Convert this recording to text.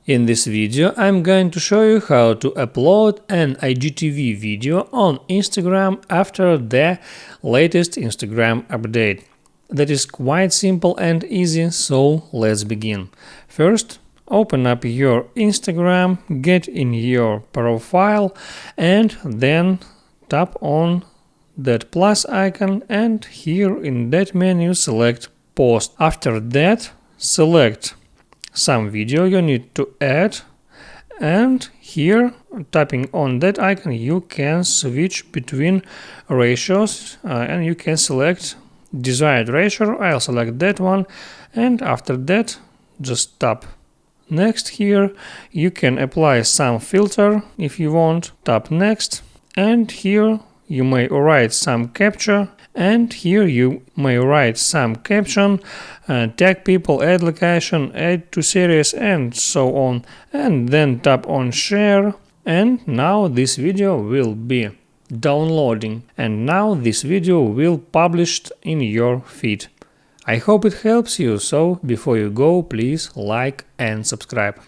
In this video, I'm going to show you how to upload an IGTV video on Instagram after the latest Instagram update. That is quite simple and easy, so let's begin. First, open up your Instagram, get in your profile, and then tap on that plus icon, and here in that menu select post. After that, select some video you need to add, and here tapping on that icon you can switch between ratios and you can select desired ratio. I'll select that one, and after that just tap next. Here you can apply some filter if you want. Tap next, and here you may write some captcha, and here you may write some caption, tag people, add location, add to series, and so on, and then tap on share. And now this video will be downloading, and now this video will published in your feed. I hope it helps you, so before you go, please like and subscribe.